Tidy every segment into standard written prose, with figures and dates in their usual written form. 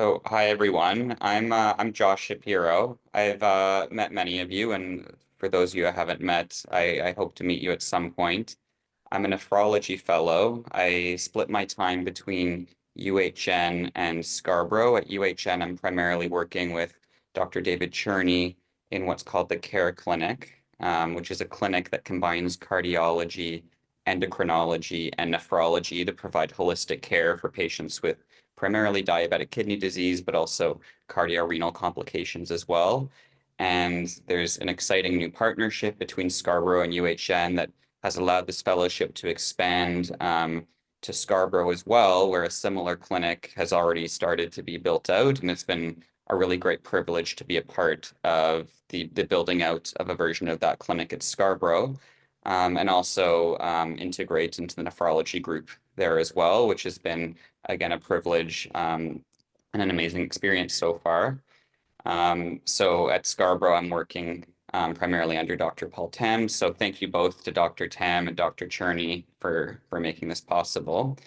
Oh, hi everyone. I'm Josh Shapiro. I've met many of you, and for those of you I haven't met, I hope to meet you at some point. I'm a nephrology fellow. I split my time between UHN and Scarborough. At UHN, I'm primarily working with Dr. David Cherney in what's called the Care Clinic, which is a clinic that combines cardiology, endocrinology, and nephrology to provide holistic care for patients with primarily diabetic kidney disease, but also cardiorenal complications as well. And there's an exciting new partnership between Scarborough and UHN that has allowed this fellowship to expand to Scarborough as well, where a similar clinic has already started to be built out. And it's been a really great privilege to be a part of the building out of a version of that clinic at Scarborough. And also integrate into the nephrology group there as well, which has been, again, a privilege and an amazing experience so far. So at Scarborough, I'm working primarily under Dr. Paul Tam. So thank you both to Dr. Tam and Dr. Cherney for making this possible.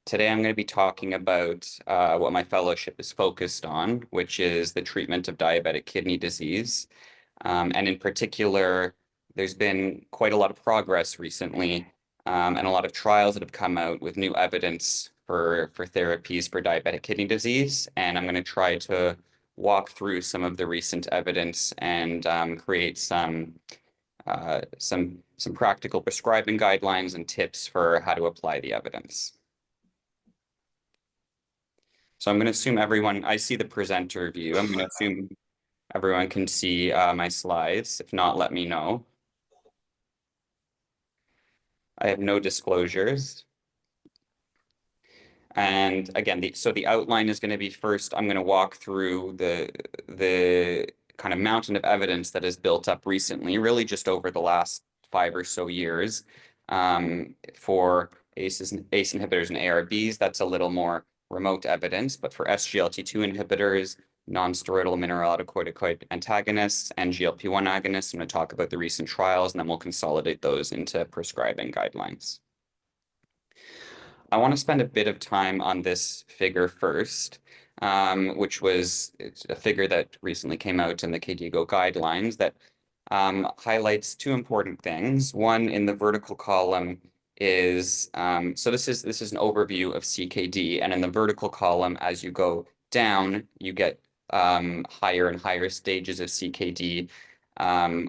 Today, I'm going to be talking about what my fellowship is focused on, which is the treatment of diabetic kidney disease. And in particular, there's been quite a lot of progress recently, and a lot of trials that have come out with new evidence for therapies for diabetic kidney disease. And I'm going to try to walk through some of the recent evidence and create some practical prescribing guidelines and tips for how to apply the evidence. So I'm going to assume everyone, I see the presenter view. I'm going to assume everyone can see my slides. If not, let me know. I have no disclosures. And again, so the outline is going to be first, I'm going to walk through the kind of mountain of evidence that has built up recently, really just over the last 5 or so years for ACE inhibitors and ARBs. That's a little more remote evidence, but for SGLT2 inhibitors, non-steroidal mineralocorticoid antagonists, and GLP-1 agonists, I'm going to talk about the recent trials, and then we'll consolidate those into prescribing guidelines. I want to spend a bit of time on this figure first, which was a figure that recently came out in the KDIGO guidelines that highlights two important things. One, in the vertical column is, so this is an overview of CKD, and in the vertical column, as you go down, you get higher and higher stages of CKD,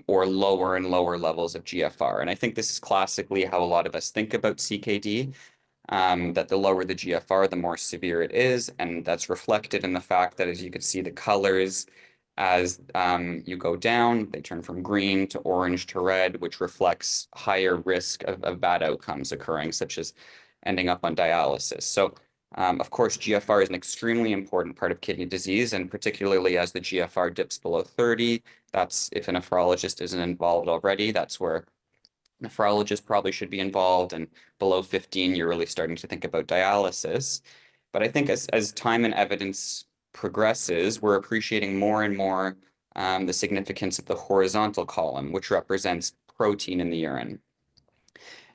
or lower and lower levels of GFR. And I think this is classically how a lot of us think about CKD. That the lower the GFR, the more severe it is. And that's reflected in the fact that, as you can see, the colors as you go down, they turn from green to orange to red, which reflects higher risk of bad outcomes occurring, such as ending up on dialysis. So, of course, GFR is an extremely important part of kidney disease, and particularly as the GFR dips below 30, that's if a nephrologist isn't involved already, that's where nephrologists probably should be involved, and below 15, you're really starting to think about dialysis. But I think as time and evidence progresses, we're appreciating more and more the significance of the horizontal column, which represents protein in the urine.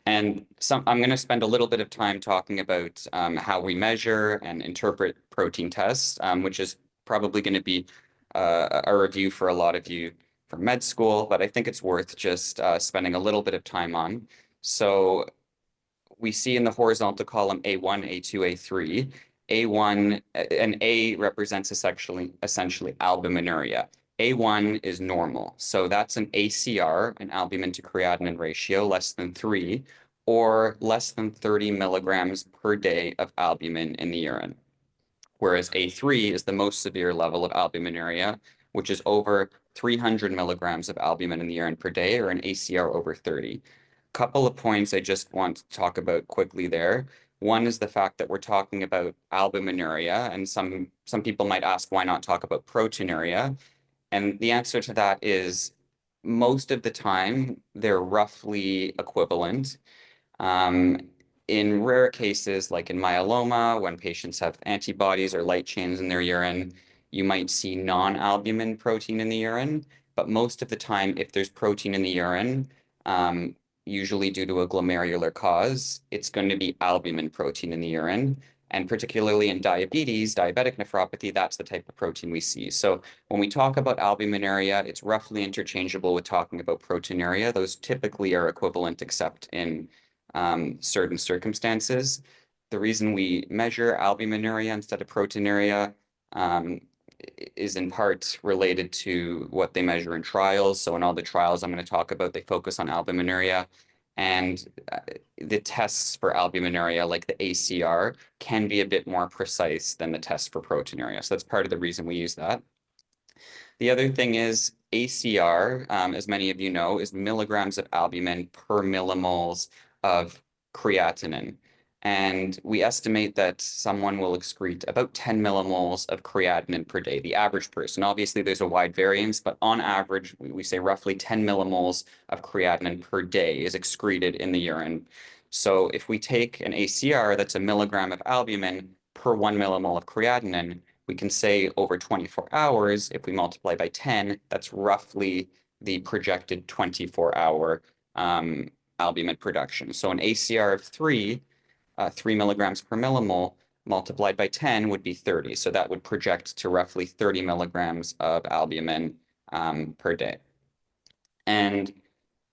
And I'm going to spend a little bit of time talking about how we measure and interpret protein tests, which is probably going to be a review for a lot of you from med school, but I think it's worth just spending a little bit of time on. So we see in the horizontal column A1, A2, A3. A1, and A represents essentially albuminuria. A1 is normal. So that's an ACR, an albumin to creatinine ratio, less than 3, or less than 30 milligrams per day of albumin in the urine. Whereas A3 is the most severe level of albuminuria, which is over 300 milligrams of albumin in the urine per day, or an ACR over 30. Couple of points I just want to talk about quickly there. One is the fact that we're talking about albuminuria, and some people might ask, why not talk about proteinuria? And the answer to that is most of the time they're roughly equivalent. In rare cases, like in myeloma, when patients have antibodies or light chains in their urine, you might see non-albumin protein in the urine. But most of the time, if there's protein in the urine, usually due to a glomerular cause, it's going to be albumin protein in the urine. And particularly in diabetes, diabetic nephropathy, that's the type of protein we see. So when we talk about albuminuria, it's roughly interchangeable with talking about proteinuria. Those typically are equivalent except in certain circumstances. The reason we measure albuminuria instead of proteinuria is in part related to what they measure in trials. So in all the trials I'm going to talk about, they focus on albuminuria. And the tests for albuminuria, like the ACR, can be a bit more precise than the test for proteinuria. So that's part of the reason we use that. The other thing is ACR, as many of you know, is milligrams of albumin per millimoles of creatinine. And we estimate that someone will excrete about 10 millimoles of creatinine per day, the average person. Obviously, there's a wide variance, but on average, we say roughly 10 millimoles of creatinine per day is excreted in the urine. So if we take an ACR, that's a milligram of albumin per 1 millimole of creatinine, we can say over 24 hours, if we multiply by 10, that's roughly the projected 24-hour albumin production. So an ACR of 3 milligrams per millimole multiplied by 10 would be 30. So that would project to roughly 30 milligrams of albumin per day. And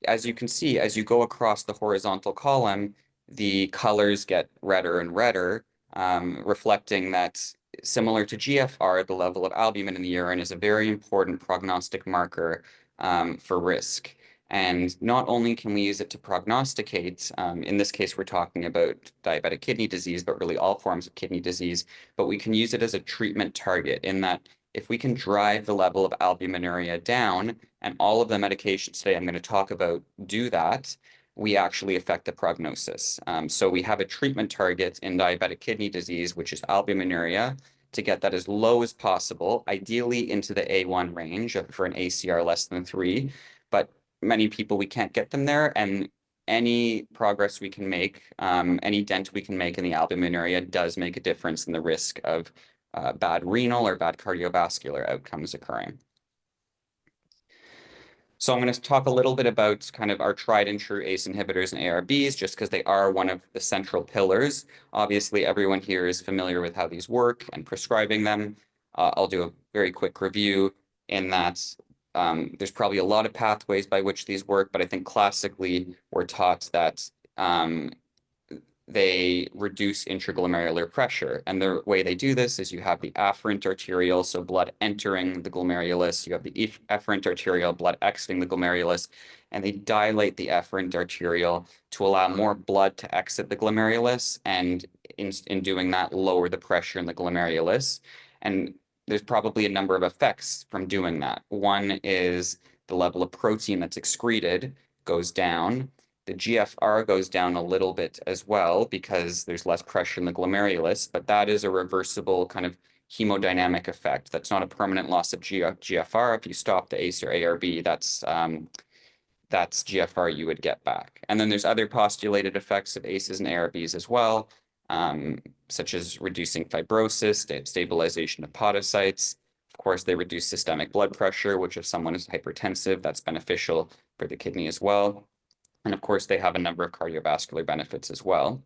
as you can see, as you go across the horizontal column, the colors get redder and redder, reflecting that similar to GFR, the level of albumin in the urine is a very important prognostic marker for risk. And not only can we use it to prognosticate, in this case, we're talking about diabetic kidney disease, but really all forms of kidney disease, but we can use it as a treatment target in that if we can drive the level of albuminuria down, and all of the medications today I'm going to talk about do that, we actually affect the prognosis. So we have a treatment target in diabetic kidney disease, which is albuminuria, to get that as low as possible, ideally into the A1 range for an ACR less than 3. But many people, we can't get them there. And any progress we can make, any dent we can make in the albuminuria does make a difference in the risk of bad renal or bad cardiovascular outcomes occurring. So I'm going to talk a little bit about kind of our tried and true ACE inhibitors and ARBs, just because they are one of the central pillars. Obviously, everyone here is familiar with how these work and prescribing them. I'll do a very quick review in that there's probably a lot of pathways by which these work, but I think classically we're taught that they reduce intraglomerular pressure. And the way they do this is you have the afferent arterial, so blood entering the glomerulus. You have the efferent arterial, blood exiting the glomerulus, and they dilate the efferent arterial to allow more blood to exit the glomerulus, and in doing that, lower the pressure in the glomerulus. And there's probably a number of effects from doing that. One is the level of protein that's excreted goes down. The GFR goes down a little bit as well because there's less pressure in the glomerulus, but that is a reversible kind of hemodynamic effect. That's not a permanent loss of GFR. If you stop the ACE or ARB, that's GFR you would get back. And then there's other postulated effects of ACEs and ARBs as well, such as reducing fibrosis, stabilization of podocytes. Of course, they reduce systemic blood pressure, which if someone is hypertensive, that's beneficial for the kidney as well. And of course, they have a number of cardiovascular benefits as well.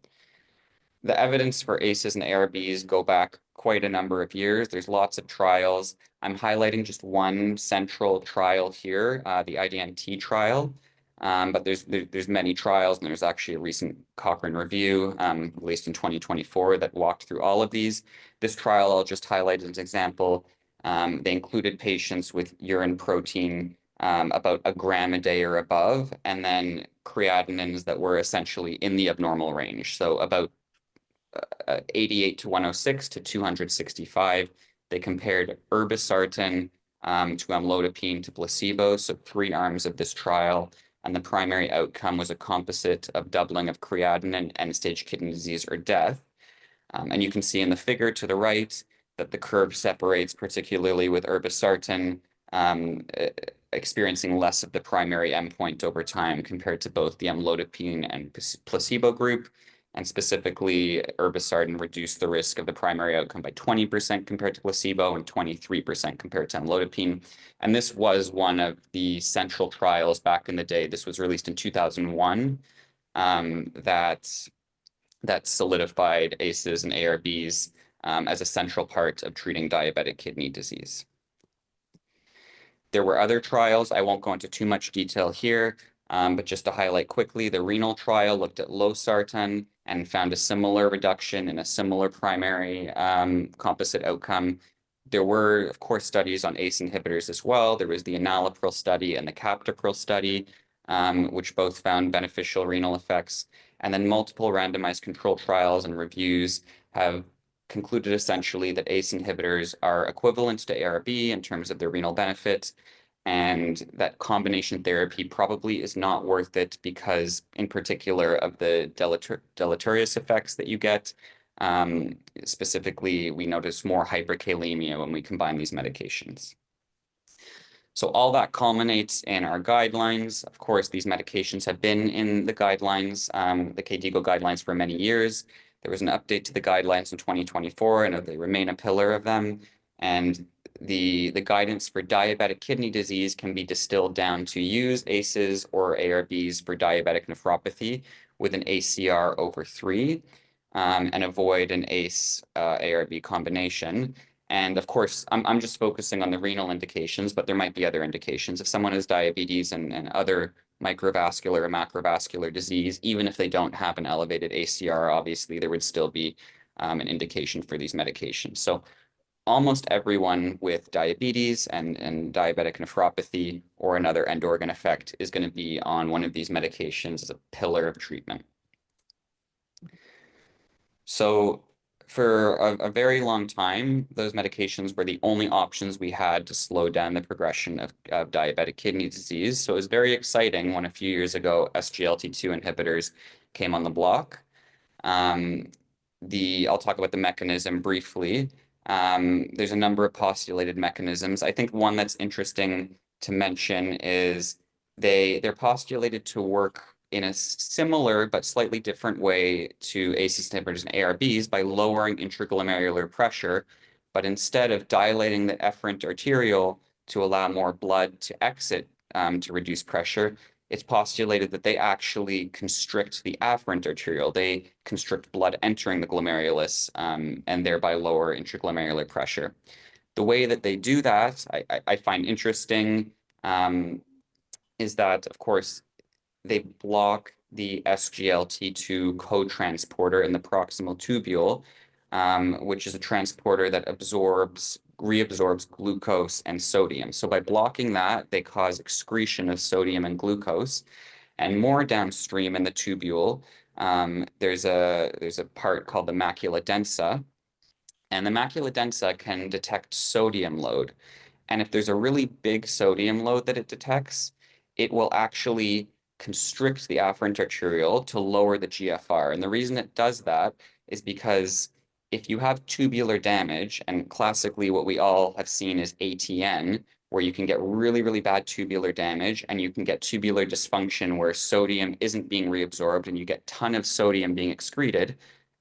The evidence for ACEs and ARBs go back quite a number of years. There's lots of trials. I'm highlighting just one central trial here, the IDNT trial. But there's many trials, and there's actually a recent Cochrane review released in 2024 that walked through all of these. This trial I'll just highlight as an example. They included patients with urine protein about a gram a day or above, and then creatinines that were essentially in the abnormal range. So about 88 to 106 to 265. They compared irbesartan to amlodipine to placebo, so 3 arms of this trial. And the primary outcome was a composite of doubling of creatinine, end-stage kidney disease, or death. And you can see in the figure to the right that the curve separates, particularly with irbesartan, experiencing less of the primary endpoint over time compared to both the amlodipine and placebo group. And specifically, irbesartan reduced the risk of the primary outcome by 20% compared to placebo and 23% compared to amlodipine. And this was one of the central trials back in the day. This was released in 2001, that that solidified ACEs and ARBs as a central part of treating diabetic kidney disease. There were other trials. I won't go into too much detail here, but just to highlight quickly, the renal trial looked at losartan and found a similar reduction in a similar primary composite outcome. There were, of course, studies on ACE inhibitors as well. There was the enalapril study and the captopril study, which both found beneficial renal effects. And then multiple randomized control trials and reviews have concluded essentially that ACE inhibitors are equivalent to ARB in terms of their renal benefit, and that combination therapy probably is not worth it because, in particular, of the deleterious effects that you get. Specifically, we notice more hyperkalemia when we combine these medications. So all that culminates in our guidelines. Of course, these medications have been in the guidelines, the KDIGO guidelines for many years. There was an update to the guidelines in 2024, and they remain a pillar of them. And the guidance for diabetic kidney disease can be distilled down to use ACEs or ARBs for diabetic nephropathy with an ACR over 3, and avoid an ACE ARB combination. And of course, I'm just focusing on the renal indications, but there might be other indications. If someone has diabetes and other microvascular or macrovascular disease, even if they don't have an elevated ACR, obviously there would still be an indication for these medications. So almost everyone with diabetes and diabetic nephropathy or another end organ effect is going to be on one of these medications as a pillar of treatment. So for a very long time, those medications were the only options we had to slow down the progression of diabetic kidney disease. So it was very exciting when a few years ago, SGLT2 inhibitors came on the block. I'll talk about the mechanism briefly. There's a number of postulated mechanisms. I think one that's interesting to mention is they're postulated to work in a similar but slightly different way to ACE inhibitors and ARBs by lowering intraglomerular pressure, but instead of dilating the efferent arteriole to allow more blood to exit to reduce pressure, it's postulated that they actually constrict the afferent arteriole. They constrict blood entering the glomerulus and thereby lower intraglomerular pressure. The way that they do that, I find interesting, is that, of course, they block the SGLT2 co-transporter in the proximal tubule, which is a transporter that reabsorbs glucose and sodium. So by blocking that, they cause excretion of sodium and glucose. And more downstream in the tubule, there's a part called the macula densa, and the macula densa can detect sodium load. And if there's a really big sodium load that it detects, it will actually constrict the afferent arteriole to lower the GFR. And the reason it does that is because if you have tubular damage, and classically what we all have seen is ATN, where you can get really, really bad tubular damage, and you can get tubular dysfunction where sodium isn't being reabsorbed and you get a ton of sodium being excreted,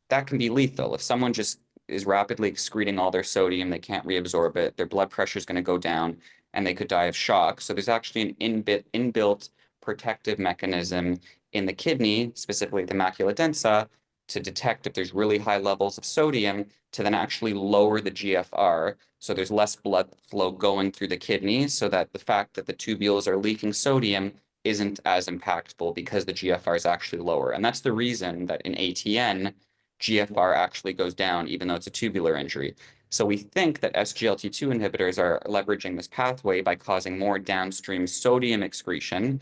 that can be lethal. If someone just is rapidly excreting all their sodium, they can't reabsorb it, their blood pressure is going to go down, and they could die of shock. So there's actually an inbuilt protective mechanism in the kidney, specifically the macula densa, to detect if there's really high levels of sodium, to then actually lower the GFR. So there's less blood flow going through the kidney, so that the fact that the tubules are leaking sodium isn't as impactful because the GFR is actually lower. And that's the reason that in ATN, GFR actually goes down, even though it's a tubular injury. So we think that SGLT2 inhibitors are leveraging this pathway by causing more downstream sodium excretion,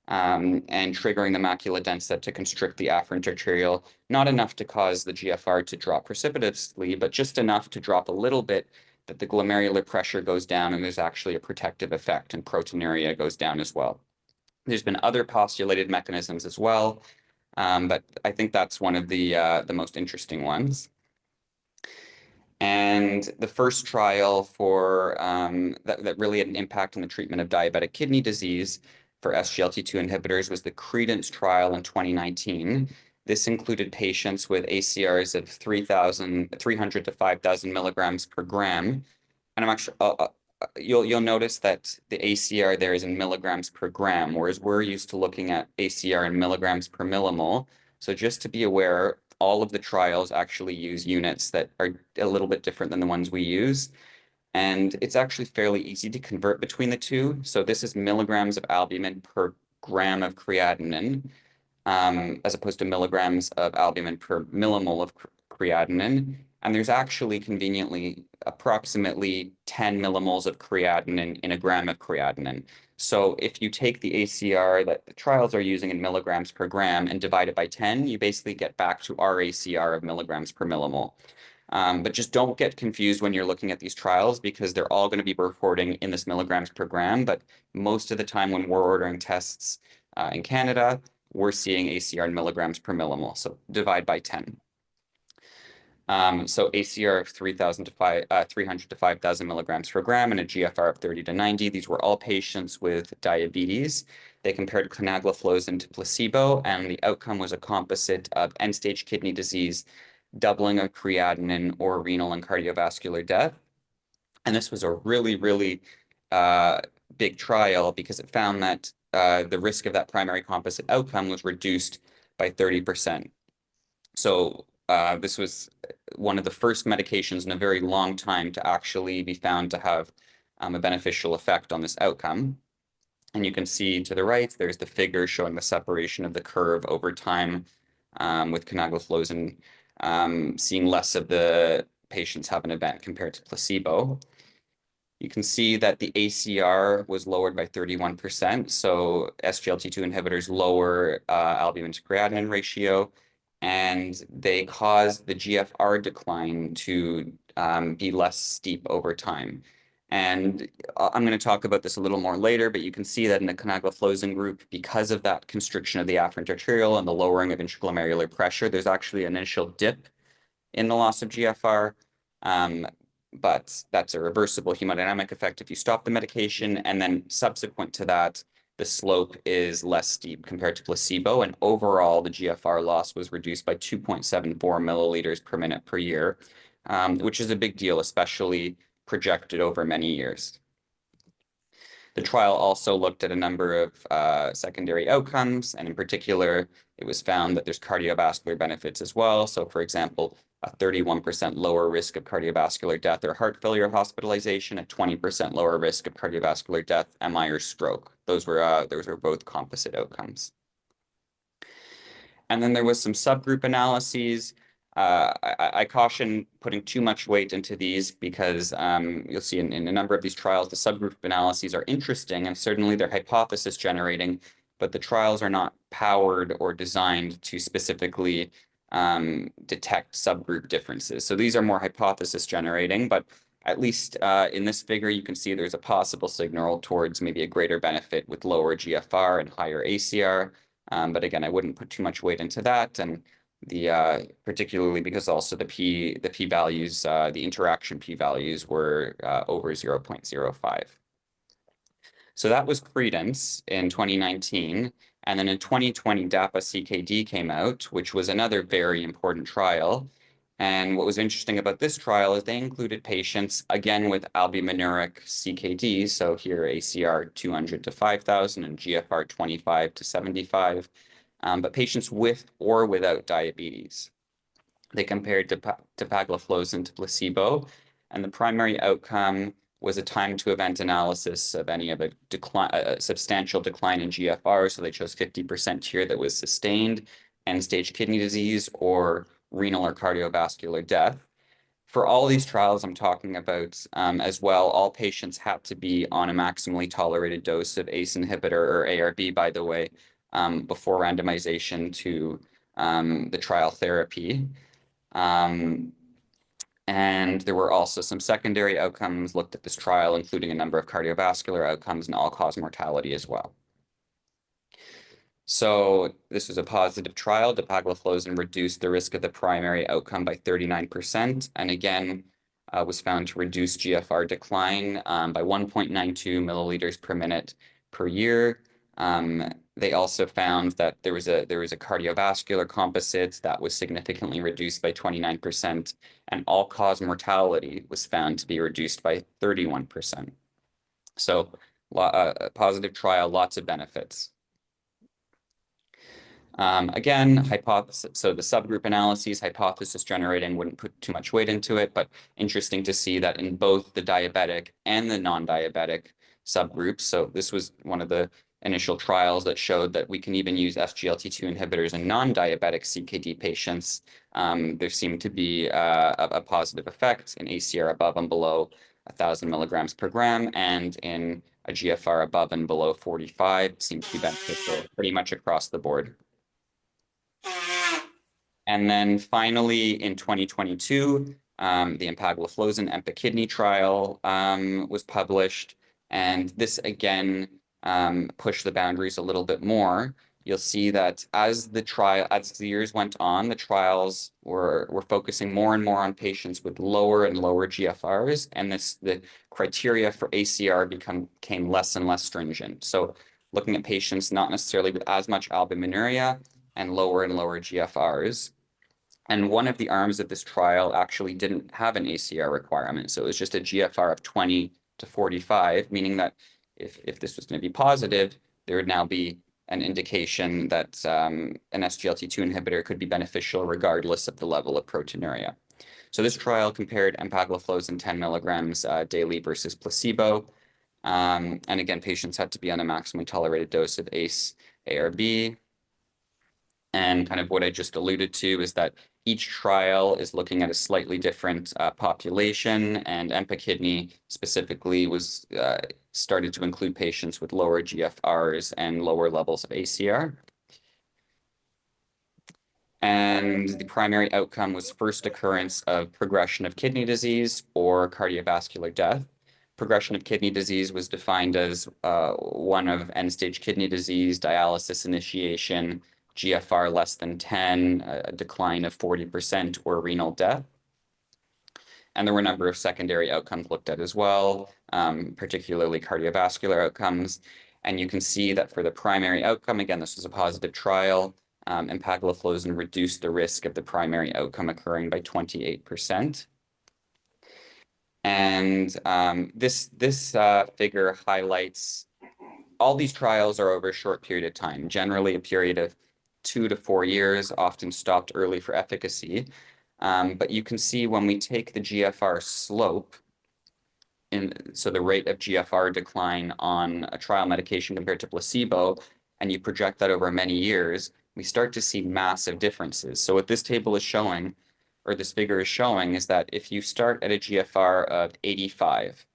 and triggering the macula densa to constrict the afferent arteriole, not enough to cause the GFR to drop precipitously, but just enough to drop a little bit that the glomerular pressure goes down and there's actually a protective effect and proteinuria goes down as well. There's been other postulated mechanisms as well, but I think that's one of the most interesting ones. And the first trial for that really had an impact on the treatment of diabetic kidney disease for SGLT2 inhibitors was the Credence trial in 2019. This included patients with ACRs of 300 to 5,000 milligrams per gram. And I'm actually, you'll notice that the ACR there is in milligrams per gram, whereas we're used to looking at ACR in milligrams per millimole. So just to be aware, all of the trials actually use units that are a little bit different than the ones we use. And it's actually fairly easy to convert between the two. So this is milligrams of albumin per gram of creatinine, as opposed to milligrams of albumin per millimole of creatinine. And there's actually conveniently approximately 10 millimoles of creatinine in a gram of creatinine. So if you take the ACR that the trials are using in milligrams per gram and divide it by 10, you basically get back to our ACR of milligrams per millimole. But just don't get confused when you're looking at these trials because they're all going to be reporting in this milligrams per gram. But most of the time when we're ordering tests in Canada, we're seeing ACR in milligrams per millimole. So divide by 10. So ACR of 300 to 5,000 milligrams per gram and a GFR of 30 to 90. These were all patients with diabetes. They compared canagliflozin to placebo, and the outcome was a composite of end-stage kidney disease, doubling of creatinine, or renal and cardiovascular death. And this was a really, really big trial because it found that the risk of that primary composite outcome was reduced by 30%. So this was one of the first medications in a very long time to actually be found to have a beneficial effect on this outcome. And you can see to the right, there's the figure showing the separation of the curve over time with canagliflozin seeing less of the patients have an event compared to placebo. You can see that the ACR was lowered by 31%. So SGLT2 inhibitors lower albumin to creatinine ratio, and they cause the GFR decline to be less steep over time. And I'm going to talk about this a little more later, but you can see that in the canagliflozin group, because of that constriction of the afferent arteriole and the lowering of intraglomerular pressure, there's actually an initial dip in the loss of GFR. But that's a reversible hemodynamic effect if you stop the medication. And then subsequent to that, the slope is less steep compared to placebo. And overall, the GFR loss was reduced by 2.74 milliliters per minute per year, which is a big deal, especially projected over many years. The trial also looked at a number of secondary outcomes, and in particular, it was found that there's cardiovascular benefits as well. So for example, a 31% lower risk of cardiovascular death or heart failure hospitalization, a 20% lower risk of cardiovascular death, MI, or stroke. Those were both composite outcomes. And then there was some subgroup analyses. I caution putting too much weight into these because you'll see in a number of these trials, the subgroup analyses are interesting and certainly they're hypothesis generating, but the trials are not powered or designed to specifically detect subgroup differences. So these are more hypothesis generating, but at least in this figure, you can see there's a possible signal towards maybe a greater benefit with lower GFR and higher ACR. But again, I wouldn't put too much weight into that. And the particularly because also the p values, the interaction p values were over 0.05. So that was Credence in 2019. And then in 2020, DAPA-CKD came out, which was another very important trial. And what was interesting about this trial is they included patients, again, with albuminuric CKD. So here, ACR 200 to 5,000 and GFR 25 to 75, but patients with or without diabetes. They compared dapagliflozin to placebo, and the primary outcome was a time to event analysis of any of a substantial decline in GFR. So they chose 50% here that was sustained, end-stage kidney disease, or renal or cardiovascular death. For all these trials I'm talking about as well, all patients had to be on a maximally tolerated dose of ACE inhibitor or ARB, by the way, before randomization to the trial therapy. And there were also some secondary outcomes looked at this trial, including a number of cardiovascular outcomes and all-cause mortality as well. So this was a positive trial. Dapagliflozin reduced the risk of the primary outcome by 39%, and again, was found to reduce GFR decline by 1.92 milliliters per minute per year. They also found that there was a cardiovascular composite that was significantly reduced by 29%, and all-cause mortality was found to be reduced by 31%. So a positive trial, lots of benefits. Again, hypothesis. So the subgroup analyses, hypothesis generating, wouldn't put too much weight into it, but interesting to see that in both the diabetic and the non-diabetic subgroups. So this was one of the initial trials that showed that we can even use SGLT2 inhibitors in non-diabetic CKD patients. There seemed to be a positive effect in ACR above and below 1,000 milligrams per gram, and in a GFR above and below 45 seems to be beneficial pretty much across the board. And then finally, in 2022, the empagliflozin EMPA-KIDNEY trial was published. And this, again, pushed the boundaries a little bit more. You'll see that as the years went on, the trials were focusing more and more on patients with lower and lower GFRs, and the criteria for ACR became less and less stringent. So looking at patients not necessarily with as much albuminuria and lower GFRs. And one of the arms of this trial actually didn't have an ACR requirement. So it was just a GFR of 20 to 45, meaning that if this was going to be positive, there would now be an indication that an SGLT2 inhibitor could be beneficial regardless of the level of proteinuria. So this trial compared empagliflozin 10 milligrams daily versus placebo. And again, patients had to be on a maximally tolerated dose of ACE, ARB. And kind of what I just alluded to is that each trial is looking at a slightly different population, and EMPA-KIDNEY specifically was started to include patients with lower GFRs and lower levels of ACR. And the primary outcome was first occurrence of progression of kidney disease or cardiovascular death. Progression of kidney disease was defined as one of end-stage kidney disease, dialysis initiation, GFR less than 10, a decline of 40%, or renal death. And there were a number of secondary outcomes looked at as well, particularly cardiovascular outcomes. And you can see that for the primary outcome, again, this was a positive trial, empagliflozin reduced the risk of the primary outcome occurring by 28%. And this figure highlights all these trials are over a short period of time, generally a period of 2 to 4 years, often stopped early for efficacy. But you can see when we take the GFR slope, so the rate of GFR decline on a trial medication compared to placebo, and you project that over many years, we start to see massive differences. So what this table is showing, or this figure is showing, is that if you start at a GFR of 85,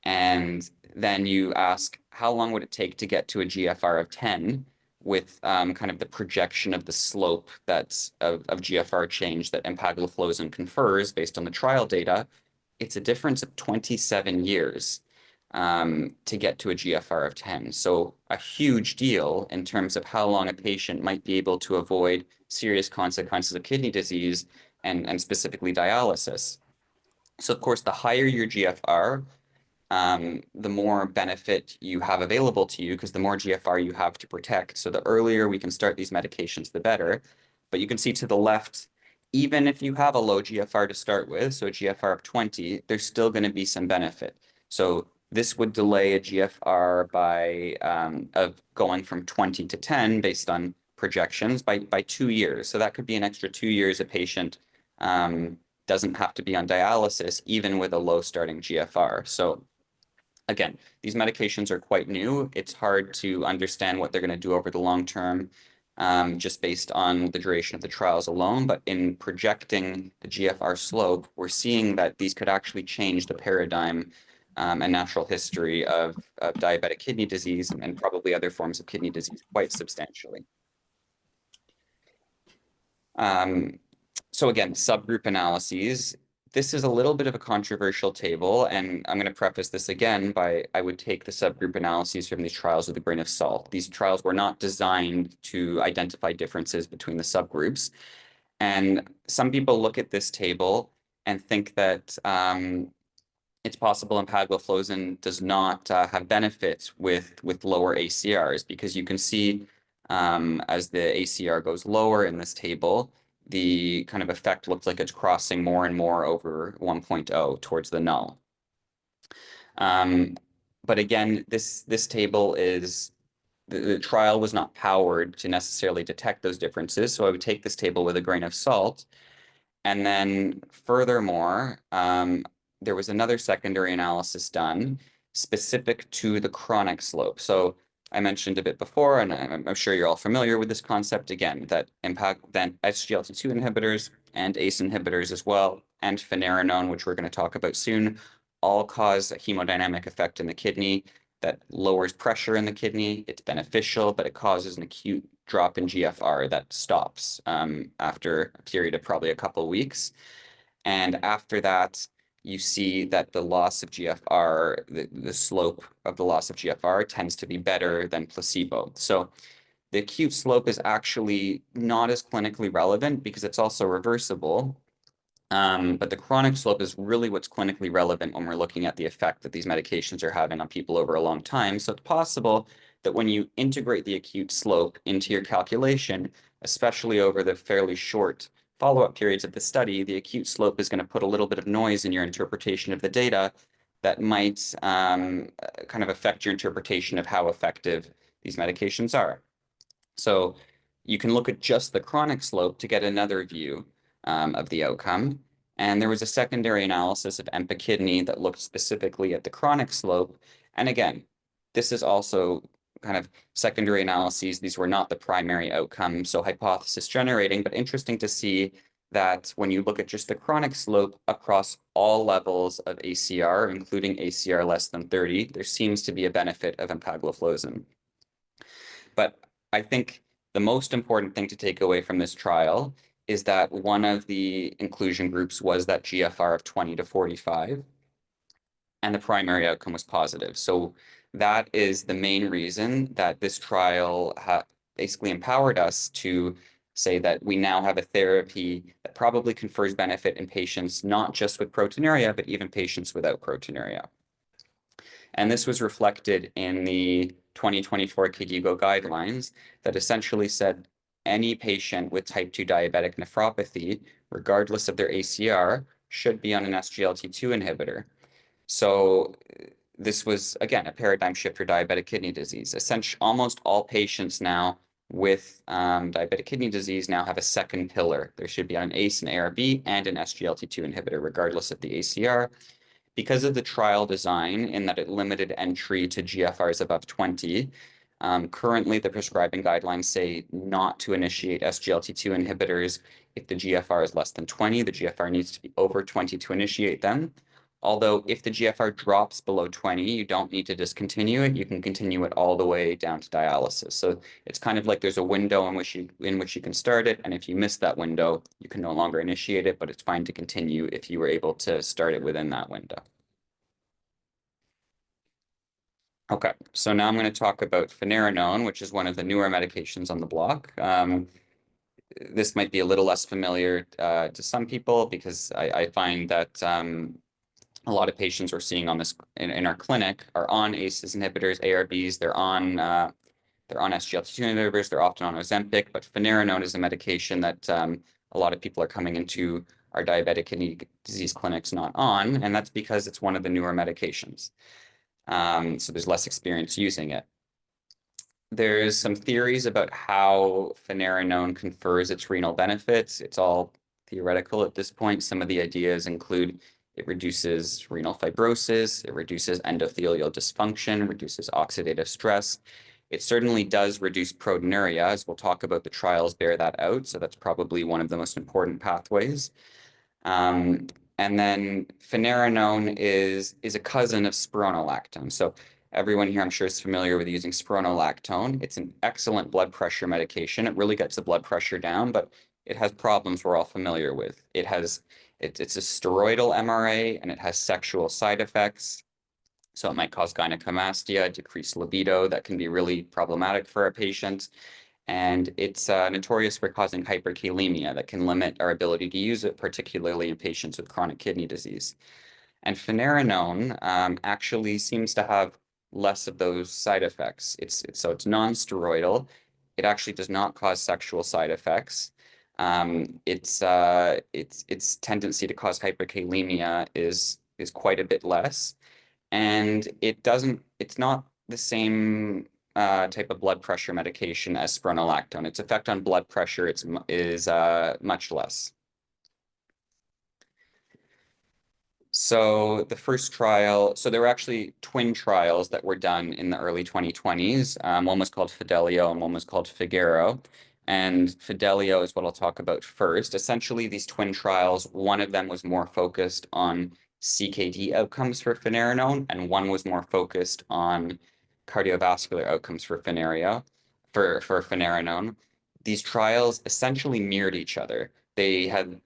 and then you ask, how long would it take to get to a GFR of 10 with kind of the projection of the slope that's of GFR change that empagliflozin confers based on the trial data, it's a difference of 27 years to get to a GFR of 10. So a huge deal in terms of how long a patient might be able to avoid serious consequences of kidney disease and specifically dialysis. So of course, the higher your GFR, the more benefit you have available to you because the more GFR you have to protect. So the earlier we can start these medications, the better. But you can see to the left, even if you have a low GFR to start with, so a GFR of 20, there's still going to be some benefit. So this would delay a GFR of going from 20 to 10 based on projections by 2 years. So that could be an extra 2 years a patient doesn't have to be on dialysis, even with a low starting GFR. So again, these medications are quite new. It's hard to understand what they're going to do over the long term just based on the duration of the trials alone. But in projecting the GFR slope, we're seeing that these could actually change the paradigm and natural history of diabetic kidney disease and probably other forms of kidney disease quite substantially. So again, subgroup analyses. This is a little bit of a controversial table, and I'm going to preface this again by I would take the subgroup analyses from these trials with a grain of salt. These trials were not designed to identify differences between the subgroups. And some people look at this table and think that it's possible empagliflozin does not have benefits with lower ACRs because you can see as the ACR goes lower in this table, the kind of effect looks like it's crossing more and more over 1.0 towards the null. But again, this table is the trial was not powered to necessarily detect those differences. So I would take this table with a grain of salt. And then furthermore, there was another secondary analysis done specific to the chronic slope. So I mentioned a bit before, and I'm sure you're all familiar with this concept again, that impact then SGLT2 inhibitors and ACE inhibitors as well, and finerenone, which we're going to talk about soon, all cause a hemodynamic effect in the kidney that lowers pressure in the kidney. It's beneficial, but it causes an acute drop in GFR that stops after a period of probably a couple of weeks. And after that, you see that the loss of GFR, the slope of the loss of GFR tends to be better than placebo. So the acute slope is actually not as clinically relevant because it's also reversible. But the chronic slope is really what's clinically relevant when we're looking at the effect that these medications are having on people over a long time. So it's possible that when you integrate the acute slope into your calculation, especially over the fairly short follow-up periods of the study, the acute slope is going to put a little bit of noise in your interpretation of the data that might kind of affect your interpretation of how effective these medications are. So you can look at just the chronic slope to get another view of the outcome. And there was a secondary analysis of EMPA-KIDNEY that looked specifically at the chronic slope. And again, this is also kind of secondary analyses. These were not the primary outcome, so hypothesis generating, but interesting to see that when you look at just the chronic slope across all levels of ACR, including ACR less than 30, there seems to be a benefit of empagliflozin. But I think the most important thing to take away from this trial is that one of the inclusion groups was that GFR of 20 to 45, and the primary outcome was positive. So that is the main reason that this trial basically empowered us to say that we now have a therapy that probably confers benefit in patients not just with proteinuria, but even patients without proteinuria. And this was reflected in the 2024 KDIGO guidelines that essentially said any patient with type 2 diabetic nephropathy, regardless of their ACR, should be on an SGLT2 inhibitor. So this was, again, a paradigm shift for diabetic kidney disease. Essentially, almost all patients now with diabetic kidney disease now have a second pillar. There should be an ACE and ARB and an SGLT2 inhibitor, regardless of the ACR. Because of the trial design in that it limited entry to GFRs above 20, currently the prescribing guidelines say not to initiate SGLT2 inhibitors if the GFR is less than 20. The GFR needs to be over 20 to initiate them. Although if the GFR drops below 20, you don't need to discontinue it. You can continue it all the way down to dialysis. So it's kind of like there's a window in which you can start it, and if you miss that window, you can no longer initiate it, but it's fine to continue if you were able to start it within that window. Okay, so now I'm going to talk about finerenone, which is one of the newer medications on the block. This might be a little less familiar to some people because I find that a lot of patients we're seeing on this in our clinic are on ACEs inhibitors, ARBs. They're on SGLT2 inhibitors. They're often on Ozempic, but finerenone is a medication that a lot of people are coming into our diabetic kidney disease clinics not on, and that's because it's one of the newer medications. So there's less experience using it. There's some theories about how finerenone confers its renal benefits. It's all theoretical at this point. Some of the ideas include it reduces renal fibrosis, it reduces endothelial dysfunction, reduces oxidative stress. It certainly does reduce proteinuria, as we'll talk about. The trials bear that out, so that's probably one of the most important pathways. And then finerenone is a cousin of spironolactone. So everyone here, I'm sure, is familiar with using spironolactone. It's an excellent blood pressure medication. It really gets the blood pressure down, but it has problems we're all familiar with. It's a steroidal MRA, and it has sexual side effects. So it might cause gynecomastia, decreased libido. That can be really problematic for our patients. And it's notorious for causing hyperkalemia that can limit our ability to use it, particularly in patients with chronic kidney disease. And finerenone actually seems to have less of those side effects. So it's non-steroidal. It actually does not cause sexual side effects. Its tendency to cause hyperkalemia is quite a bit less, and it's not the same type of blood pressure medication as spironolactone. Its effect on blood pressure is much less. So the first trial, so there were actually twin trials that were done in the early 2020s. One was called Fidelio and one was called Figaro. And Fidelio is what I'll talk about first. Essentially, these twin trials, one of them was more focused on CKD outcomes for finerenone, and one was more focused on cardiovascular outcomes for finerenone. These trials essentially mirrored each other. They had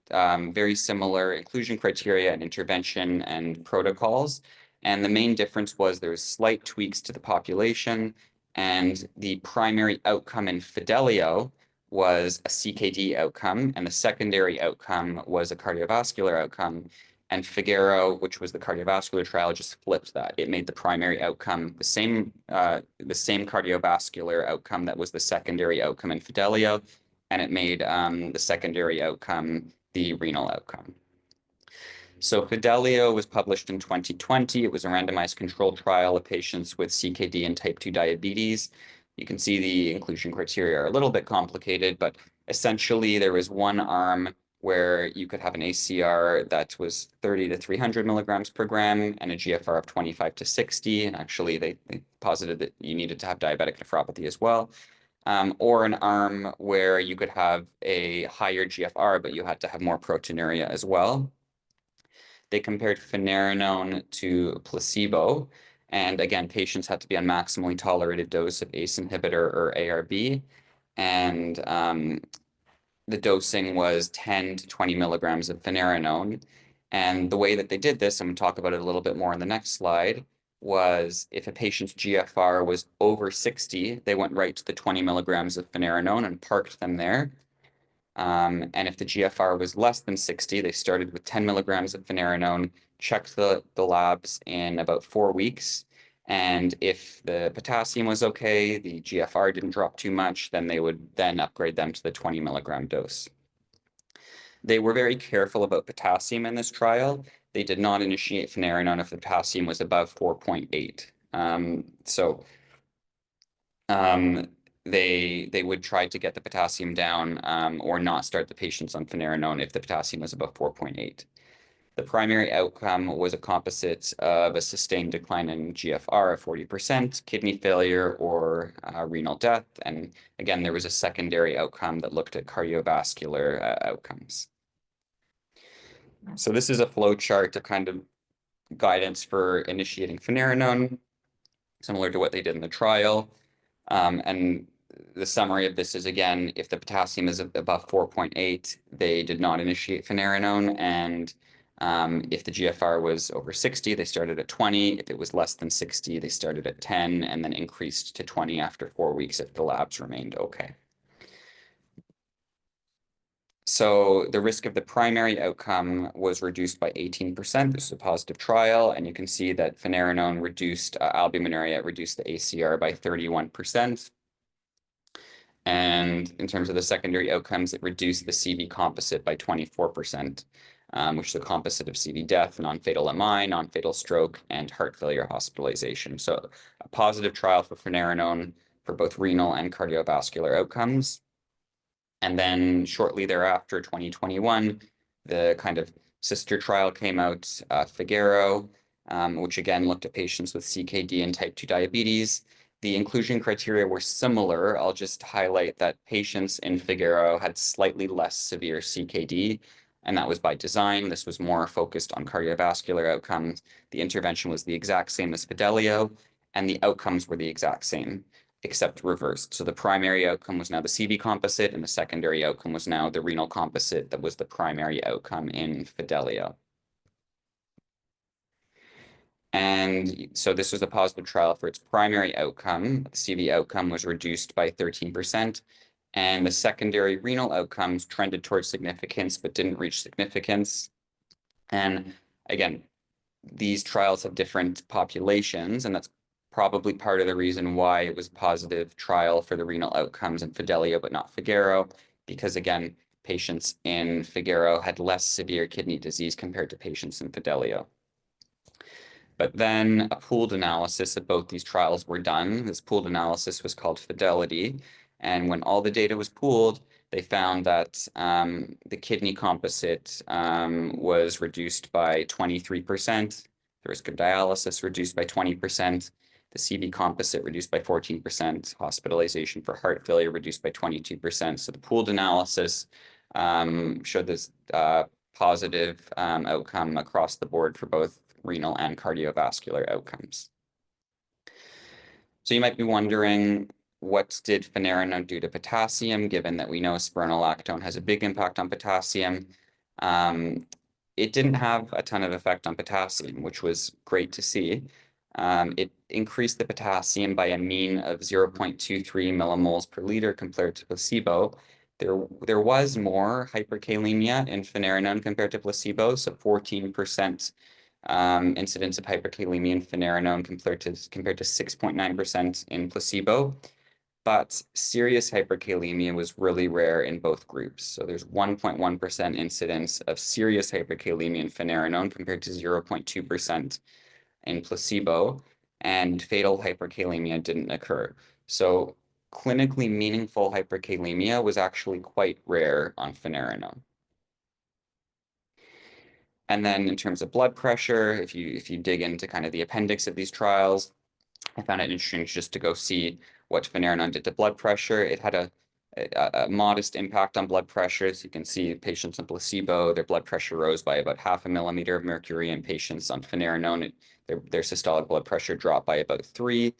very similar inclusion criteria and intervention and protocols. And the main difference was there was slight tweaks to the population, and the primary outcome in Fidelio was a CKD outcome, and the secondary outcome was a cardiovascular outcome. And Figaro, which was the cardiovascular trial, just flipped that. It made the primary outcome the same cardiovascular outcome that was the secondary outcome in Fidelio, and it made the secondary outcome the renal outcome. So Fidelio was published in 2020. It was a randomized controlled trial of patients with CKD and type 2 diabetes. You can see the inclusion criteria are a little bit complicated, but essentially there was one arm where you could have an ACR that was 30 to 300 milligrams per gram and a GFR of 25 to 60. And actually they posited that you needed to have diabetic nephropathy as well. Or an arm where you could have a higher GFR, but you had to have more proteinuria as well. They compared finerenone to placebo. And again, patients had to be on maximally tolerated dose of ACE inhibitor or ARB. And the dosing was 10 to 20 milligrams of finerenone. And the way that they did this, I'm going to talk about it a little bit more in the next slide, was if a patient's GFR was over 60, they went right to the 20 milligrams of finerenone and parked them there. And if the GFR was less than 60, they started with 10 milligrams of finerenone, checked the labs in about 4 weeks. And if the potassium was okay, the GFR didn't drop too much, then they would then upgrade them to the 20 milligram dose. They were very careful about potassium in this trial. They did not initiate finerenone if the potassium was above 4.8. They would try to get the potassium down or not start the patients on finerenone if the potassium was above 4.8. The primary outcome was a composite of a sustained decline in GFR of 40%, kidney failure, or renal death. And again, there was a secondary outcome that looked at cardiovascular outcomes. So this is a flow chart to kind of guidance for initiating finerenone, similar to what they did in the trial. And the summary of this is, again, if the potassium is above 4.8, they did not initiate finerenone. And if the GFR was over 60, they started at 20. If it was less than 60, they started at 10 and then increased to 20 after 4 weeks if the labs remained okay. So the risk of the primary outcome was reduced by 18%. This is a positive trial, and you can see that finerenone reduced albuminuria, reduced the ACR by 31%. And in terms of the secondary outcomes, it reduced the CV composite by 24%, which is a composite of CV death, non-fatal MI, non-fatal stroke, and heart failure hospitalization. So a positive trial for finerenone for both renal and cardiovascular outcomes. And then shortly thereafter, 2021, the kind of sister trial came out, Figaro, which again looked at patients with CKD and type 2 diabetes. The inclusion criteria were similar. I'll just highlight that patients in Figaro had slightly less severe CKD, and that was by design. This was more focused on cardiovascular outcomes. The intervention was the exact same as Fidelio, and the outcomes were the exact same, except reversed. So the primary outcome was now the CV composite, and the secondary outcome was now the renal composite that was the primary outcome in Fidelio. And so this was a positive trial for its primary outcome. The CV outcome was reduced by 13%, and the secondary renal outcomes trended towards significance but didn't reach significance. And again, these trials have different populations, and that's probably part of the reason why it was a positive trial for the renal outcomes in Fidelio but not Figaro, because again, patients in Figaro had less severe kidney disease compared to patients in Fidelio. But then a pooled analysis of both these trials were done. This pooled analysis was called Fidelity. And when all the data was pooled, they found that the kidney composite was reduced by 23%, the risk of dialysis reduced by 20%, the CV composite reduced by 14%, hospitalization for heart failure reduced by 22%. So the pooled analysis showed this positive outcome across the board for both renal and cardiovascular outcomes. So you might be wondering, what did finerenone do to potassium, given that we know spironolactone has a big impact on potassium? It didn't have a ton of effect on potassium, which was great to see. It increased the potassium by a mean of 0.23 millimoles per liter compared to placebo. There was more hyperkalemia in finerenone compared to placebo, so 14% incidence of hyperkalemia in finerenone compared to 6.9% in placebo. But serious hyperkalemia was really rare in both groups. So there's 1.1% incidence of serious hyperkalemia in finerenone compared to 0.2% in placebo, and fatal hyperkalemia didn't occur. So clinically meaningful hyperkalemia was actually quite rare on finerenone. And then in terms of blood pressure, if you dig into kind of the appendix of these trials, I found it interesting just to go see what finerenone did to blood pressure. It had a modest impact on blood pressure. So you can see patients on placebo, their blood pressure rose by about 0.5 millimeter of mercury, and patients on finerenone, their systolic blood pressure dropped by about 3.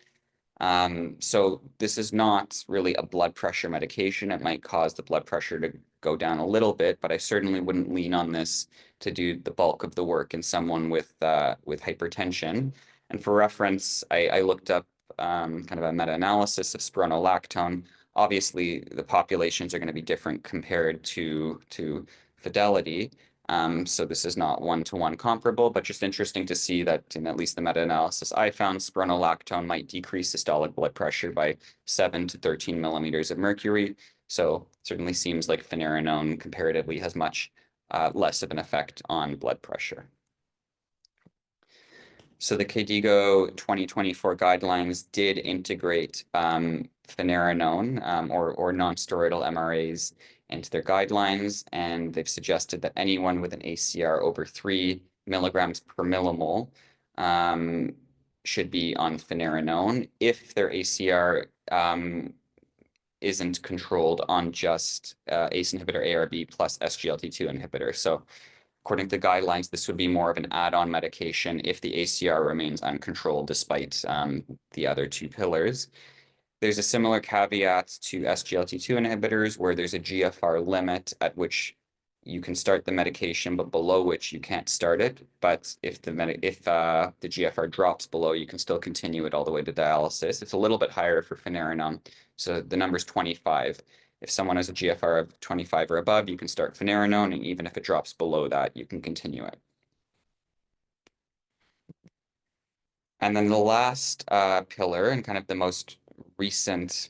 So this is not really a blood pressure medication. It might cause the blood pressure to go down a little bit, but I certainly wouldn't lean on this to do the bulk of the work in someone with hypertension. And for reference, I looked up kind of a meta-analysis of spironolactone. Obviously, the populations are going to be different compared to Fidelity. So this is not one-to-one comparable, but just interesting to see that in at least the meta-analysis I found, spironolactone might decrease systolic blood pressure by 7 to 13 millimeters of mercury. So certainly seems like finerenone comparatively has much less of an effect on blood pressure. So the KDIGO 2024 guidelines did integrate finerenone or non-steroidal MRAs into their guidelines, and they've suggested that anyone with an ACR over 3 milligrams per millimole should be on finerenone if their ACR isn't controlled on just ACE inhibitor ARB plus SGLT2 inhibitor. So according to the guidelines, this would be more of an add-on medication if the ACR remains uncontrolled despite the other two pillars. There's a similar caveat to SGLT2 inhibitors where there's a GFR limit at which you can start the medication, but below which you can't start it. But if the GFR drops below, you can still continue it all the way to dialysis. It's a little bit higher for finerenone, so the number's 25. If someone has a GFR of 25 or above, you can start finerenone, and even if it drops below that, you can continue it. And then the last pillar, and kind of the most recent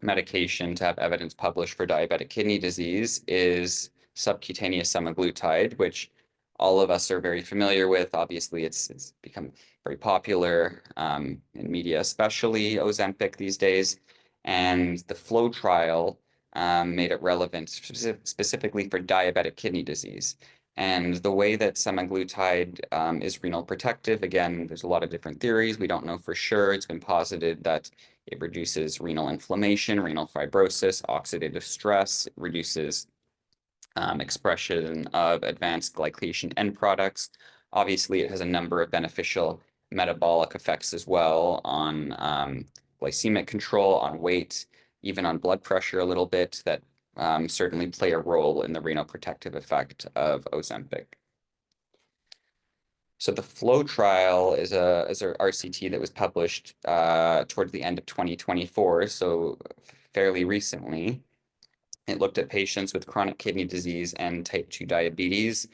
medication to have evidence published for diabetic kidney disease, is subcutaneous semaglutide, which all of us are very familiar with. Obviously, it's become very popular in media, especially Ozempic these days. And the FLOW trial made it relevant specifically for diabetic kidney disease. And the way that semaglutide is renal protective, again, there's a lot of different theories. We don't know for sure. It's been posited that it reduces renal inflammation, renal fibrosis, oxidative stress. It reduces expression of advanced glycation end products. Obviously, it has a number of beneficial metabolic effects as well on glycemic control, on weight, even on blood pressure a little bit that certainly play a role in the renal protective effect of Ozempic. So the FLOW trial is a RCT that was published towards the end of 2024, so fairly recently. It looked at patients with chronic kidney disease and type 2 diabetes.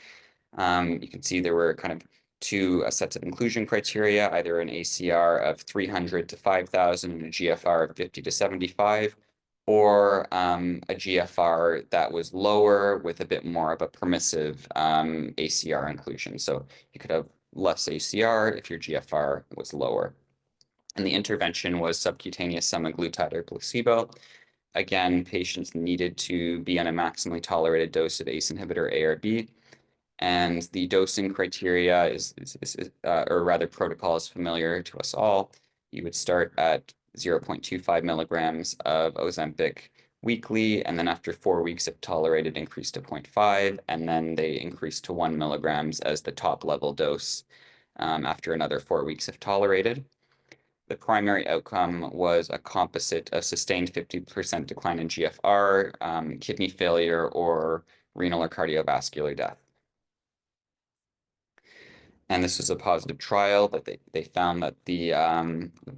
You can see there were kind of two sets of inclusion criteria, either an ACR of 300 to 5,000 and a GFR of 50 to 75, or a GFR that was lower with a bit more of a permissive ACR inclusion. So you could have less ACR if your GFR was lower. And the intervention was subcutaneous semaglutide or placebo. Again, patients needed to be on a maximally tolerated dose of ACE inhibitor A or B. And the dosing criteria or rather protocol is familiar to us all. You would start at 0.25 milligrams of Ozempic weekly, and then after 4 weeks of tolerated, increase to 0.5, and then they increase to 1 milligrams as the top level dose after another 4 weeks of tolerated. The primary outcome was a sustained 50% decline in GFR, kidney failure, or renal or cardiovascular death. And this was a positive trial that they found that the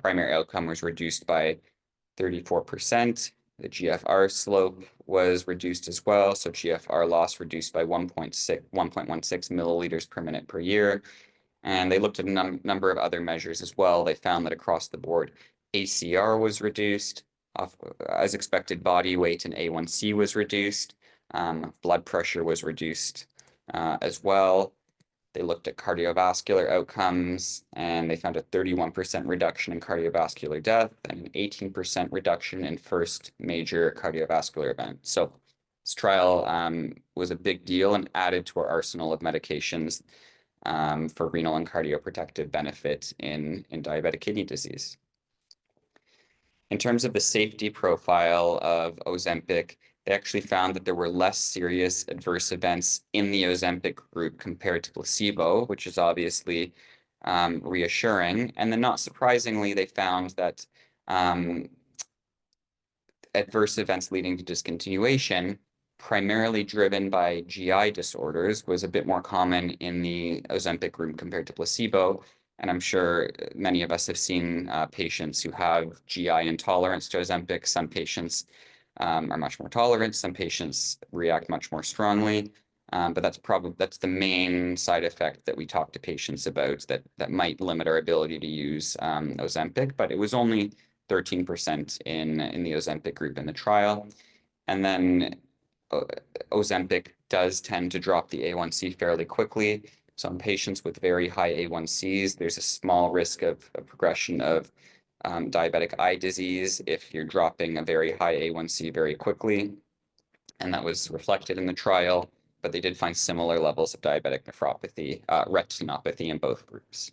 primary outcome was reduced by 34%. The GFR slope was reduced as well. So GFR loss reduced by 1.16 milliliters per minute per year. And they looked at a number of other measures as well. They found that across the board, ACR was reduced, as expected, body weight and A1C was reduced. Blood pressure was reduced as well. They looked at cardiovascular outcomes, and they found a 31% reduction in cardiovascular death and an 18% reduction in first major cardiovascular event. So this trial was a big deal and added to our arsenal of medications for renal and cardioprotective benefit in diabetic kidney disease. In terms of the safety profile of Ozempic, they actually found that there were less serious adverse events in the Ozempic group compared to placebo, which is obviously reassuring. And then not surprisingly, they found that adverse events leading to discontinuation, primarily driven by GI disorders, was a bit more common in the Ozempic group compared to placebo. And I'm sure many of us have seen patients who have GI intolerance to Ozempic. Some patients are much more tolerant. Some patients react much more strongly. But that's the main side effect that we talk to patients about that might limit our ability to use Ozempic. But it was only 13% in the Ozempic group in the trial. And then Ozempic does tend to drop the A1C fairly quickly. So in patients with very high A1Cs, there's a small risk of progression of diabetic eye disease if you're dropping a very high A1C very quickly. And that was reflected in the trial, but they did find similar levels of diabetic nephropathy, retinopathy in both groups.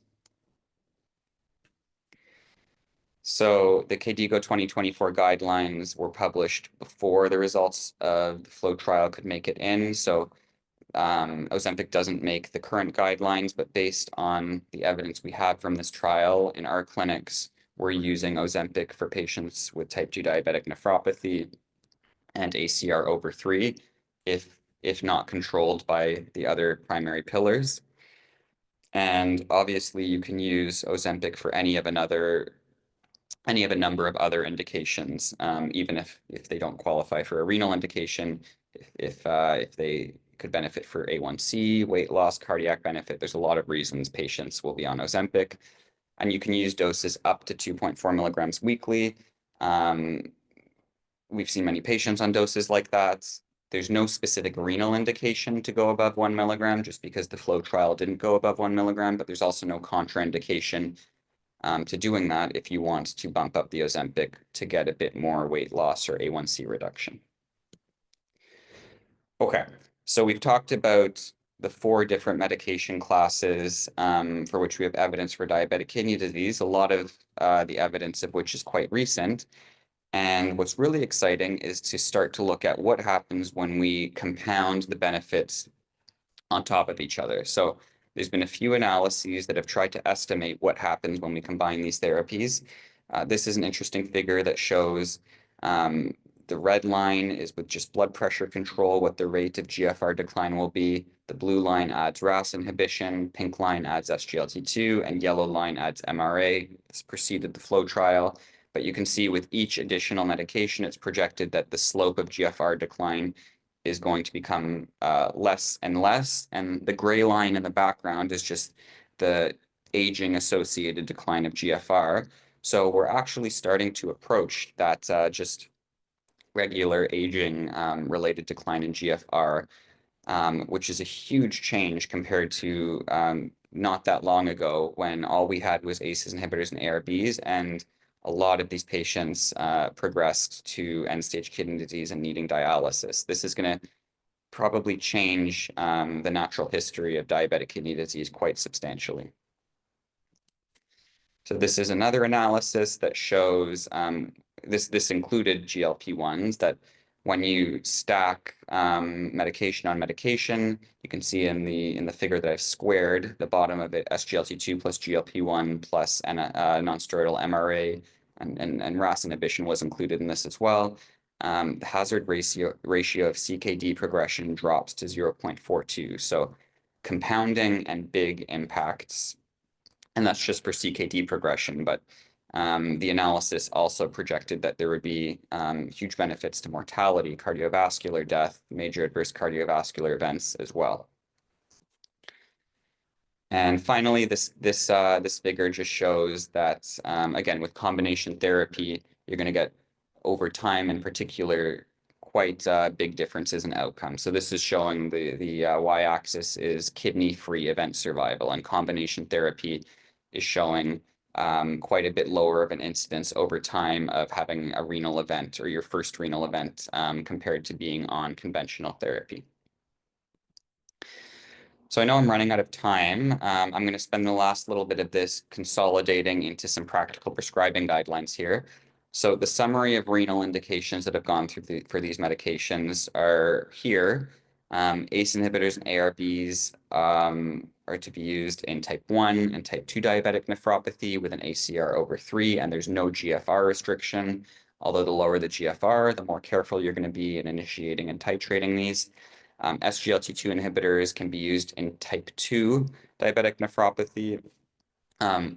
So the KDIGO 2024 guidelines were published before the results of the FLOW trial could make it in. So Ozempic doesn't make the current guidelines, but based on the evidence we had from this trial in our clinics, we're using Ozempic for patients with type 2 diabetic nephropathy and ACR over 3, if not controlled by the other primary pillars. And obviously, you can use Ozempic for any of a number of other indications, even if they don't qualify for a renal indication, if they could benefit for A1C, weight loss, cardiac benefit. There's a lot of reasons patients will be on Ozempic. And you can use doses up to 2.4 milligrams weekly. We've seen many patients on doses like that. There's no specific renal indication to go above 1 milligram just because the FLOW trial didn't go above 1 milligram, but there's also no contraindication to doing that if you want to bump up the Ozempic to get a bit more weight loss or A1C reduction. Okay, so we've talked about the 4 different medication classes for which we have evidence for diabetic kidney disease, a lot of the evidence of which is quite recent. And what's really exciting is to start to look at what happens when we compound the benefits on top of each other. So there's been a few analyses that have tried to estimate what happens when we combine these therapies. This is an interesting figure that shows the red line is with just blood pressure control, what the rate of GFR decline will be. The blue line adds RAAS inhibition, pink line adds SGLT2, and yellow line adds MRA. This preceded the FLOW trial. But you can see with each additional medication, it's projected that the slope of GFR decline is going to become less and less. And the gray line in the background is just the aging-associated decline of GFR. So we're actually starting to approach that just regular aging related decline in GFR, which is a huge change compared to not that long ago when all we had was ACEs inhibitors and ARBs, and a lot of these patients progressed to end-stage kidney disease and needing dialysis. This is going to probably change the natural history of diabetic kidney disease quite substantially. So this is another analysis that shows this included GLP-1s, that when you stack medication on medication, you can see in the figure that I've squared the bottom of it, SGLT2 plus GLP-1 plus non-steroidal MRA and RAAS inhibition was included in this as well. The hazard ratio of CKD progression drops to 0.42. So compounding and big impacts, and that's just for CKD progression, but the analysis also projected that there would be huge benefits to mortality, cardiovascular death, major adverse cardiovascular events as well. And finally, this figure just shows that, again, with combination therapy, you're going to get, over time in particular, quite big differences in outcomes. So this is showing the y-axis is kidney-free event survival, and combination therapy is showing quite a bit lower of an incidence over time of having a renal event or your first renal event compared to being on conventional therapy. So I know I'm running out of time. I'm going to spend the last little bit of this consolidating into some practical prescribing guidelines here. So the summary of renal indications that have gone through for these medications are here. ACE inhibitors and ARBs are to be used in type 1 and type 2 diabetic nephropathy with an ACR over 3, and there's no GFR restriction. Although the lower the GFR, the more careful you're going to be in initiating and titrating these. SGLT2 inhibitors can be used in type 2 diabetic nephropathy.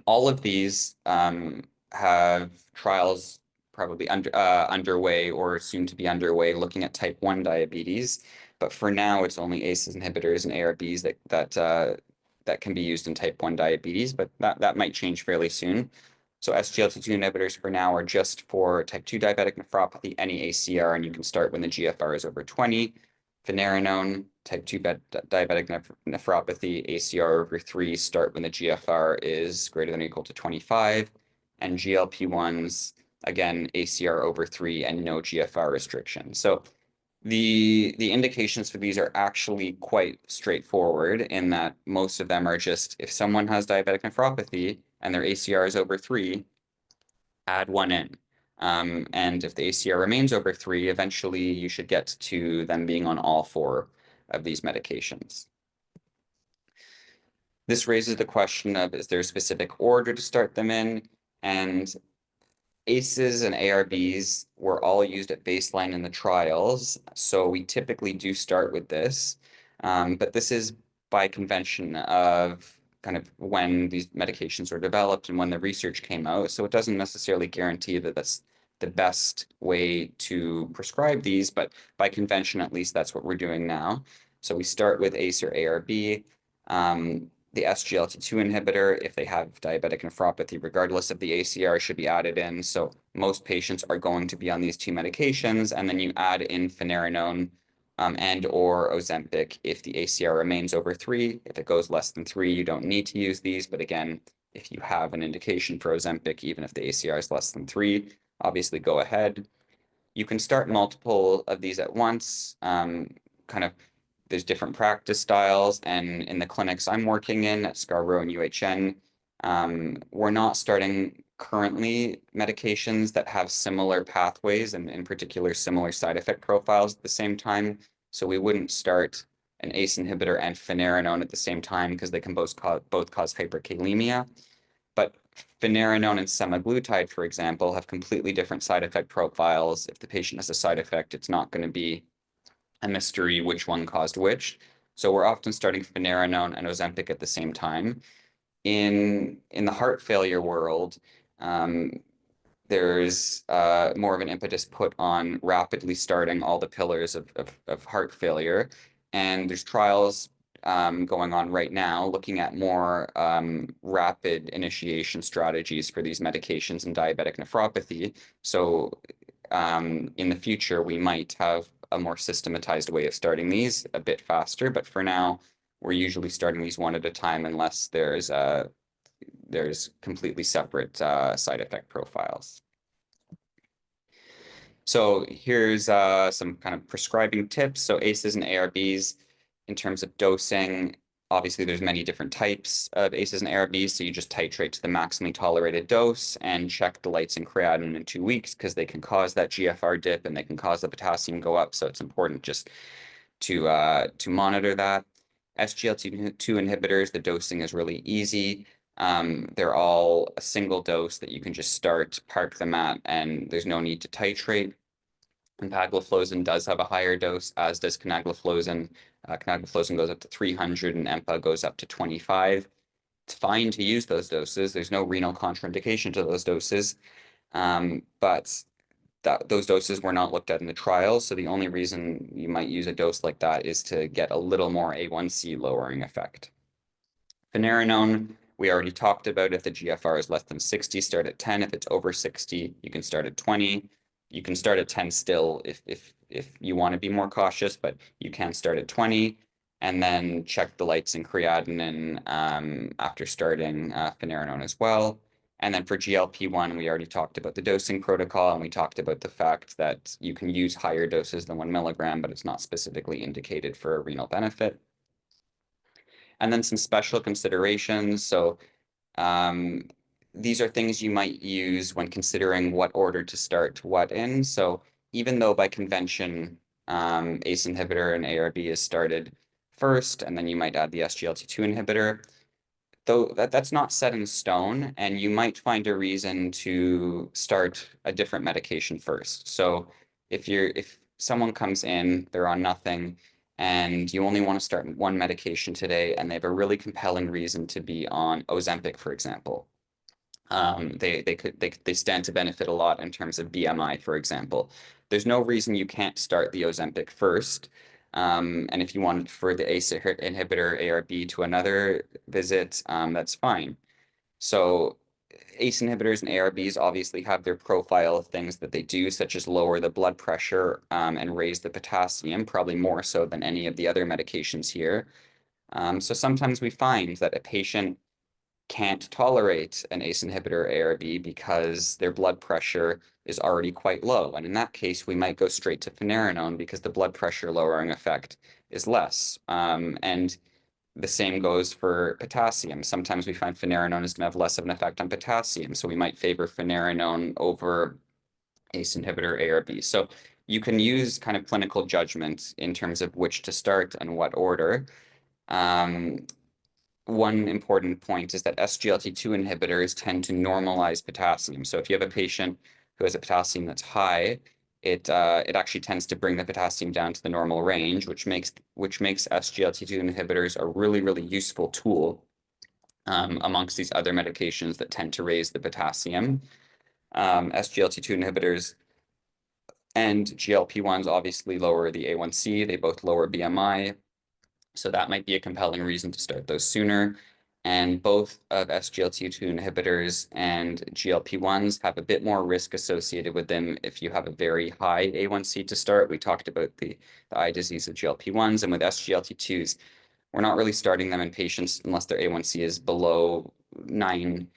All of these have trials probably underway or soon to be underway looking at type 1 diabetes. But for now, it's only ACEs inhibitors and ARBs that can be used in type 1 diabetes, but that might change fairly soon. So SGLT2 inhibitors for now are just for type 2 diabetic nephropathy, any ACR, and you can start when the GFR is over 20. Finerenone, type 2 diabetic nephropathy, ACR over 3, start when the GFR is greater than or equal to 25. And GLP-1s, again, ACR over 3 and no GFR restriction. So the indications for these are actually quite straightforward in that most of them are just, if someone has diabetic nephropathy and their ACR is over 3, add one in. And if the ACR remains over 3, eventually you should get to them being on all 4 of these medications. This raises the question of, is there a specific order to start them in? And ACEs and ARBs were all used at baseline in the trials, so we typically do start with this. But this is by convention of kind of when these medications were developed and when the research came out, so it doesn't necessarily guarantee that that's the best way to prescribe these, but by convention, at least that's what we're doing now. So we start with ACE or ARB. The SGLT2 inhibitor, if they have diabetic nephropathy, regardless of the ACR, should be added in. So most patients are going to be on these 2 medications, and then you add in finerenone and or Ozempic if the ACR remains over 3. If it goes less than 3, you don't need to use these. But again, if you have an indication for Ozempic, even if the ACR is less than 3, obviously go ahead. You can start multiple of these at once, there's different practice styles, and in the clinics I'm working in at Scarborough and UHN, we're not starting currently medications that have similar pathways and in particular similar side effect profiles at the same time. So we wouldn't start an ACE inhibitor and finerenone at the same time because they can both cause hyperkalemia. But finerenone and semaglutide, for example, have completely different side effect profiles. If the patient has a side effect, it's not going to be a mystery which one caused which. So we're often starting finerenone and Ozempic at the same time. In the heart failure world, there's more of an impetus put on rapidly starting all the pillars of heart failure. And there's trials going on right now looking at more rapid initiation strategies for these medications in diabetic nephropathy. So in the future, we might have a more systematized way of starting these a bit faster, but for now, we're usually starting these one at a time unless there's completely separate side effect profiles. So here's some kind of prescribing tips. So ACEs and ARBs, in terms of dosing, obviously there's many different types of ACEs and ARBs. So you just titrate to the maximally tolerated dose and check the lights and creatinine in 2 weeks because they can cause that GFR dip and they can cause the potassium go up. So it's important just to monitor that. SGLT2 inhibitors, the dosing is really easy. They're all a single dose that you can just start, park them at, and there's no need to titrate. Empagliflozin does have a higher dose, as does canagliflozin. Canagliflozin goes up to 300 and EMPA goes up to 25. It's fine to use those doses. There's no renal contraindication to those doses. But those doses were not looked at in the trial. So the only reason you might use a dose like that is to get a little more A1C lowering effect. Finerenone, we already talked about. If the GFR is less than 60, start at 10. If it's over 60, you can start at 20. You can start at 10 still if you want to be more cautious, but you can start at 20 and then check the lights and creatinine after starting finerenone as well. And then for GLP-1, we already talked about the dosing protocol, and we talked about the fact that you can use higher doses than 1 milligram, but it's not specifically indicated for a renal benefit. And then some special considerations. So these are things you might use when considering what order to start what in. So even though by convention, ACE inhibitor and ARB is started first, and then you might add the SGLT2 inhibitor, though that's not set in stone, and you might find a reason to start a different medication first. So if someone comes in, they're on nothing, and you only want to start one medication today, and they have a really compelling reason to be on Ozempic, for example. They stand to benefit a lot in terms of BMI, for example. There's no reason you can't start the Ozempic first. And if you want for the ACE inhibitor ARB to another visit, that's fine. So ACE inhibitors and ARBs obviously have their profile of things that they do, such as lower the blood pressure and raise the potassium, probably more so than any of the other medications here. So sometimes we find that a patient can't tolerate an ACE inhibitor ARB because their blood pressure is already quite low. And in that case, we might go straight to finerenone because the blood pressure lowering effect is less. And the same goes for potassium. Sometimes we find finerenone is going to have less of an effect on potassium. So we might favor finerenone over ACE inhibitor ARB. So you can use kind of clinical judgment in terms of which to start and what order. One important point is that SGLT2 inhibitors tend to normalize potassium. So if you have a patient who has a potassium that's high, it actually tends to bring the potassium down to the normal range, which makes SGLT2 inhibitors a really, really useful tool amongst these other medications that tend to raise the potassium. SGLT2 inhibitors and GLP-1s obviously lower the A1C. They both lower BMI. So that might be a compelling reason to start those sooner. And both of SGLT2 inhibitors and GLP-1s have a bit more risk associated with them if you have a very high A1C to start. We talked about the eye disease of GLP-1s, and with SGLT2s, we're not really starting them in patients unless their A1C is below 9%,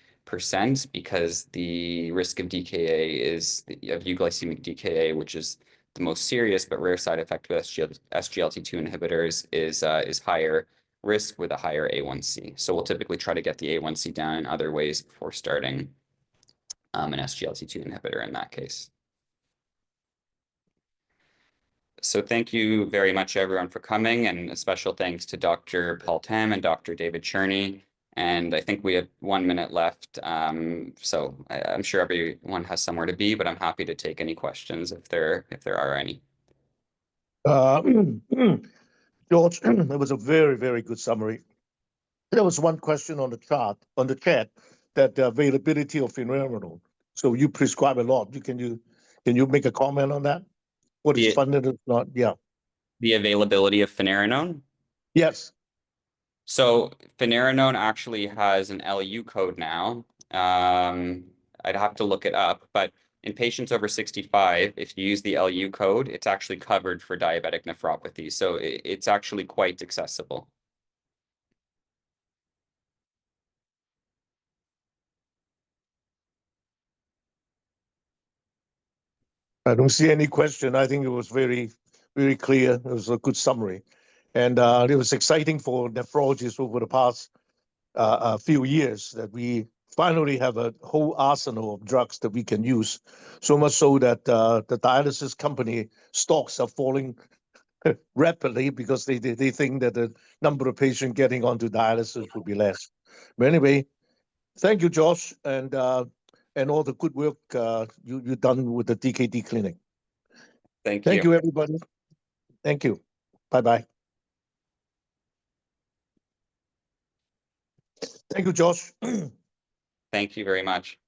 because the risk of DKA is of euglycemic DKA, which is the most serious but rare side effect with SGLT2 inhibitors is higher risk with a higher A1C. So we'll typically try to get the A1C down in other ways before starting an SGLT2 inhibitor in that case. So thank you very much, everyone, for coming, and a special thanks to Dr. Paul Tam and Dr. David Cherney. And I think we have 1 minute left. So I'm sure everyone has somewhere to be, but I'm happy to take any questions if there are any. George, it was a very, very good summary. There was one question on the chat, that the availability of finerenone. So you prescribe a lot. Can you make a comment on that? What is funded or not? Yeah. The availability of finerenone? Yes. So finerenone actually has an LU code now. I'd have to look it up, but in patients over 65, if you use the LU code, it's actually covered for diabetic nephropathy. So it's actually quite accessible. I don't see any question. I think it was very, very clear. It was a good summary. And it was exciting for nephrologists over the past few years that we finally have a whole arsenal of drugs that we can use. So much so that the dialysis company stocks are falling rapidly because they think that the number of patients getting onto dialysis will be less. But anyway, thank you, Josh, and all the good work you've done with the DKD clinic. Thank Thank you. you, everybody. Thank you. Bye-bye. Thank you, Josh. Thank you very much.